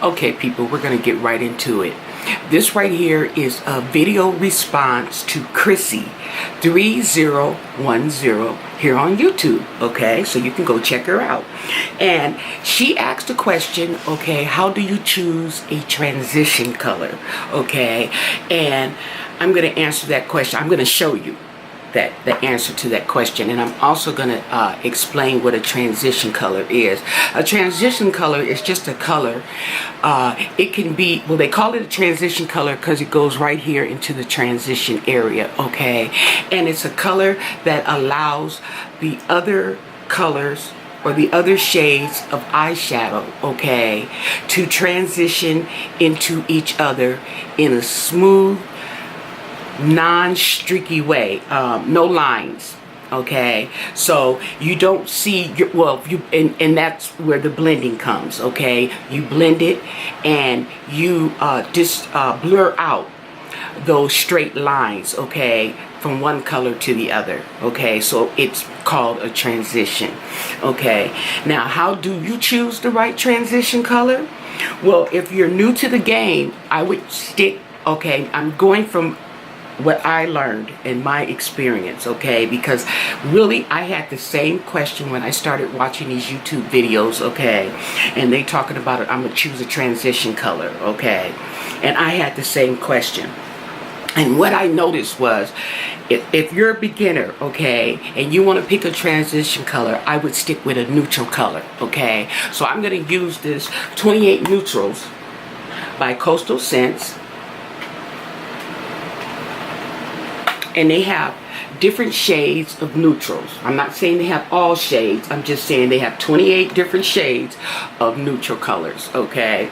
Okay, people, we're going to get right into it. This right here is a video response to Chrissy3010 here on YouTube. Okay, so you can go check her out. And she asked a question, okay, how do you choose a transition color? Okay, and I'm going to answer that question. I'm going to show you the answer to that question, and I'm also going to explain what a transition color is. A transition color is just a color. It can be, well, they call it a transition color because it goes right here into the transition area, okay? And it's a color that allows the other colors or the other shades of eyeshadow, okay, to transition into each other in a smooth, non-streaky way, no lines, okay? So you don't see and that's where the blending comes, okay? You blend it and you just blur out those straight lines, okay, from one color to the other, okay? So it's called a transition, okay? Now, how do you choose the right transition color? Well, if you're new to the game, I would stick, okay, I'm going from what I learned in my experience, okay, because really I had the same question when I started watching these YouTube videos, okay, and they talking about it, I'm gonna choose a transition color, okay, and I had the same question. And what I noticed was, if you're a beginner, okay, and you want to pick a transition color, I would stick with a neutral color, okay. So I'm going to use this 28 Neutrals by Coastal Scents. And they have different shades of neutrals. I'm not saying they have all shades. I'm just saying they have 28 different shades of neutral colors, okay?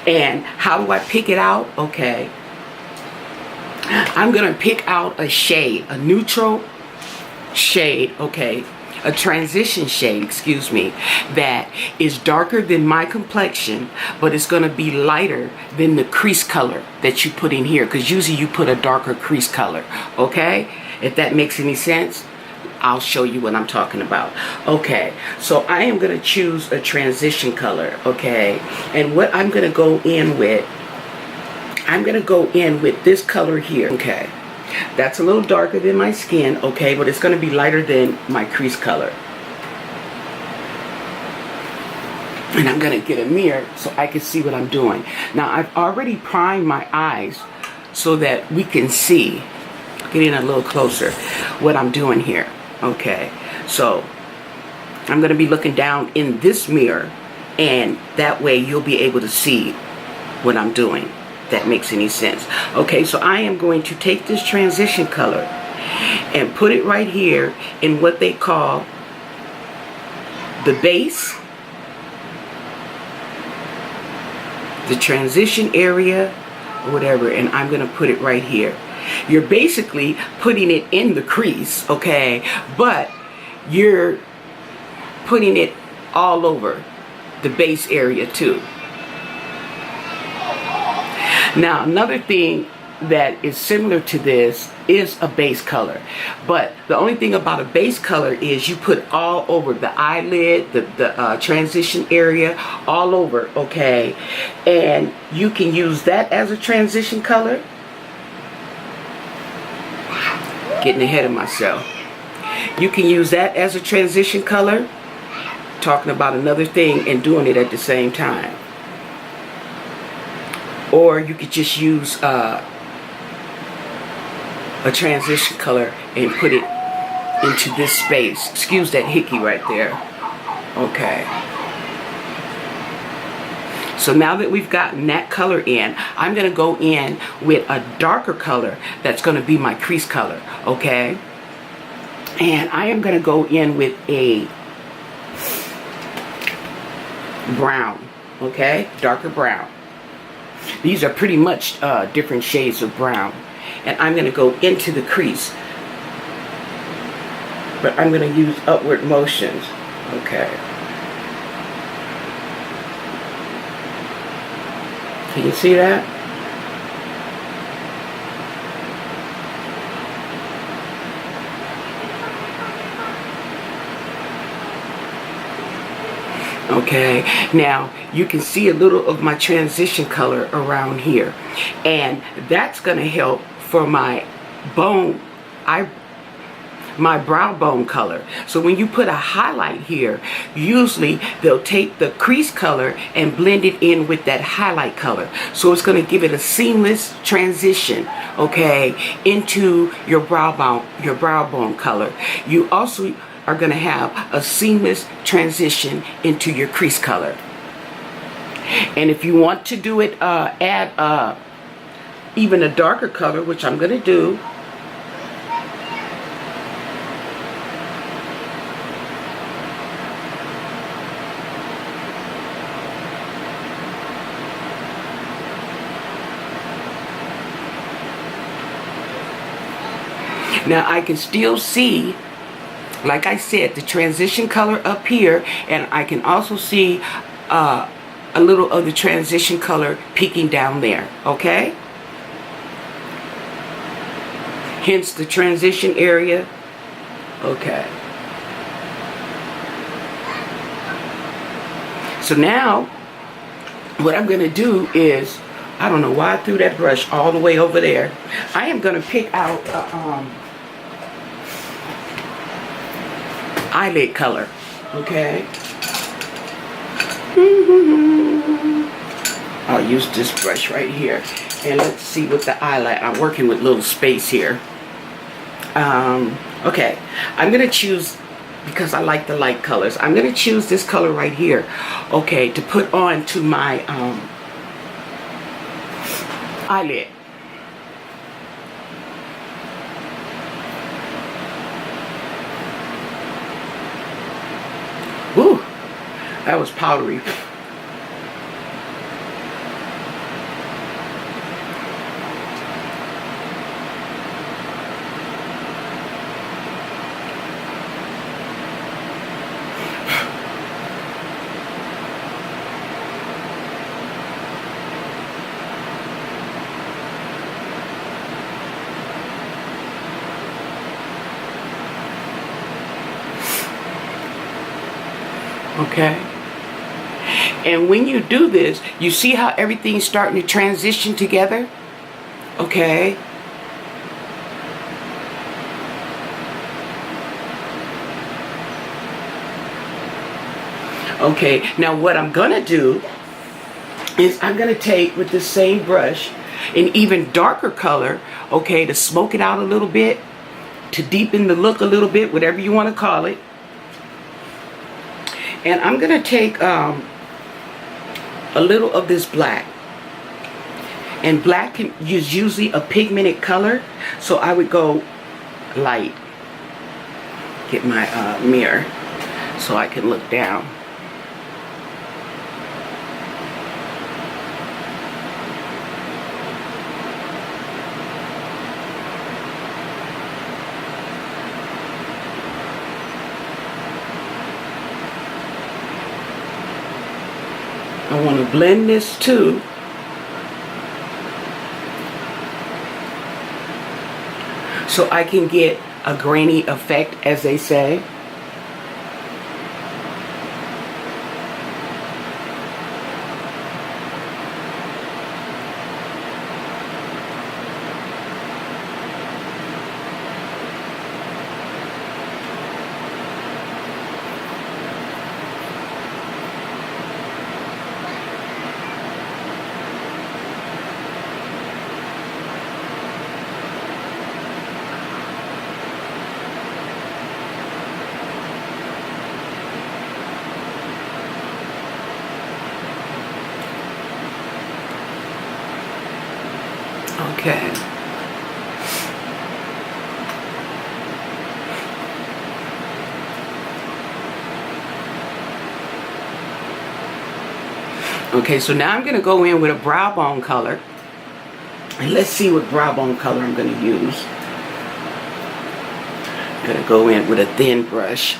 And how do I pick it out? Okay. I'm going to pick out a shade, a neutral shade, okay? A transition shade, excuse me, that is darker than my complexion, but it's going to be lighter than the crease color that you put in here, because usually you put a darker crease color, okay? If that makes any sense, I'll show you what I'm talking about. Okay, so I am going to choose a transition color, okay? And what I'm going to go in with, I'm going to go in with this color here, okay? That's a little darker than my skin, okay, but it's going to be lighter than my crease color. And I'm going to get a mirror so I can see what I'm doing. Now, I've already primed my eyes so that we can see, get in a little closer, what I'm doing here, okay. So, I'm going to be looking down in this mirror, and that way you'll be able to see what I'm doing. That makes any sense. Okay, so I am going to take this transition color and put it right here in what they call the base, the transition area, or whatever, and I'm going to put it right here. You're basically putting it in the crease, okay, but you're putting it all over the base area too. Now, another thing that is similar to this is a base color. But the only thing about a base color is you put all over the eyelid, the transition area, all over, okay? And you can use that as a transition color. Getting ahead of myself. You can use that as a transition color, talking about another thing and doing it at the same time. Or you could just use a transition color and put it into this space. Excuse that hickey right there. Okay. So now that we've gotten that color in, I'm going to go in with a darker color that's going to be my crease color. Okay. And I am going to go in with a brown. Okay. Darker brown. These are pretty much different shades of brown. And I'm going to go into the crease. But I'm going to use upward motions. Okay. Can you see that? Okay, now you can see a little of my transition color around here, and that's going to help for my bone, my brow bone color. So when you put a highlight here, usually they'll take the crease color and blend it in with that highlight color. So it's going to give it a seamless transition, okay, into your brow bone color. You also are going to have a seamless transition into your crease color. And if you want to do it, add even a darker color, which I'm going to do. Now I can still see, like I said, the transition color up here, and I can also see a little of the transition color peeking down there, okay? Hence the transition area, okay. So now, what I'm gonna do is, I don't know why I threw that brush all the way over there. I am gonna pick out eyelid color, okay? I'll use this brush right here, and let's see what the eyelid. I'm working with little space here. Okay, I'm gonna choose, because I like the light colors, I'm gonna choose this color right here, okay, to put on to my eyelid. Woo, that was powdery. Okay, and when you do this, you see how everything's starting to transition together, okay? Okay, now what I'm gonna do is I'm gonna take with the same brush an even darker color, okay, to smoke it out a little bit, to deepen the look a little bit, whatever you want to call it. And I'm going to take a little of this black. And black is usually a pigmented color, so I would go light. Get my mirror so I can look down. I want to blend this too. So I can get a grainy effect, as they say. Okay. Okay, so now I'm going to go in with a brow bone color. And let's see what brow bone color I'm going to use. I'm going to go in with a thin brush.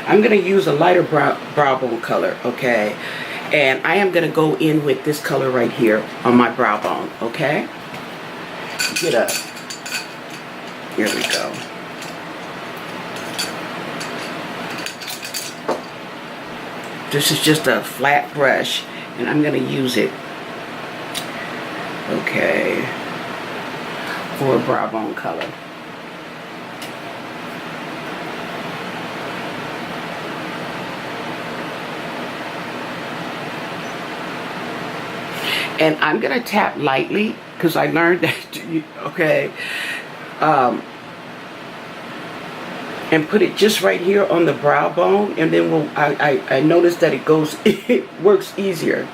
I'm going to use a lighter brow bone color, okay? And I am going to go in with this color right here on my brow bone, okay? Get up. Here we go. This is just a flat brush, and I'm going to use it, okay, for a brow bone color. And I'm going to tap lightly because I learned that, okay, and put it just right here on the brow bone, and then I noticed that it works easier.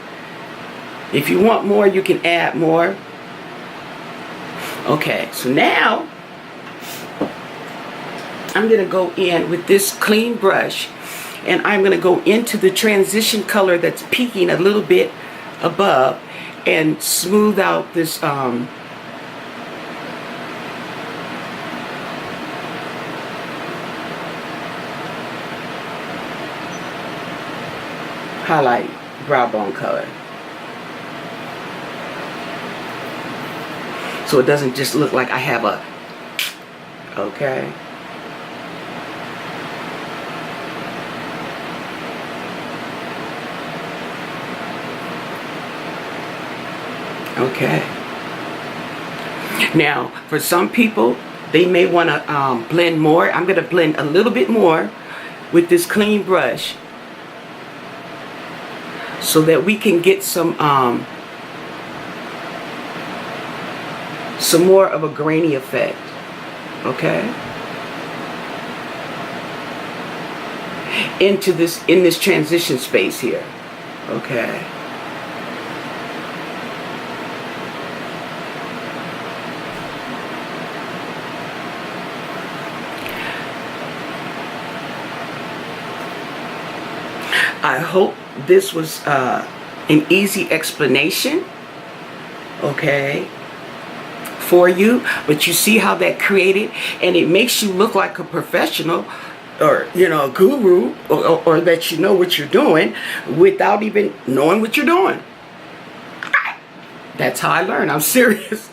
If you want more, you can add more. Okay, so now I'm going to go in with this clean brush, and I'm going to go into the transition color that's peaking a little bit above and smooth out this highlight brow bone color, so it doesn't just look like I have a, okay. Okay. Now, for some people, they may want to blend more. I'm going to blend a little bit more with this clean brush so that we can get some more of a grainy effect. Okay. In this transition space here. Okay. I hope this was an easy explanation, okay, for you. But you see how that created, and it makes you look like a professional, or a guru, or that you know what you're doing without even knowing what you're doing. That's how I learned. I'm serious.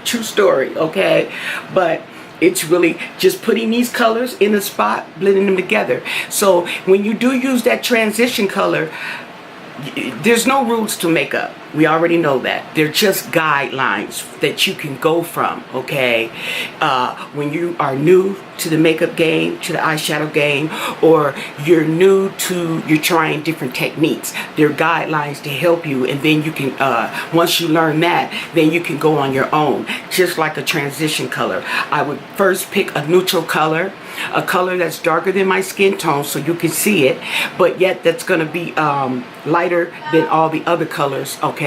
True story, okay? But it's really just putting these colors in a spot, blending them together. So when you do use that transition color, there's no rules to makeup. We already know that. They're just guidelines that you can go from, okay? When you are new to the makeup game, to the eyeshadow game, or you're trying different techniques. They're guidelines to help you, and then you can, once you learn that, then you can go on your own. Just like a transition color. I would first pick a neutral color, a color that's darker than my skin tone so you can see it, but yet that's going to be lighter than all the other colors, okay,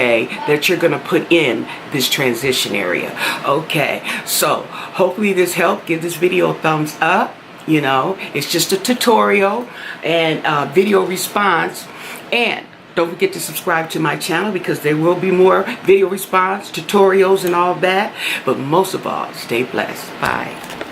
that you're going to put in this transition area. Okay, so hopefully this helped. Give this video a thumbs up. It's just a tutorial and video response. And don't forget to subscribe to my channel, because there will be more video response, tutorials, and all that. But most of all, stay blessed. Bye.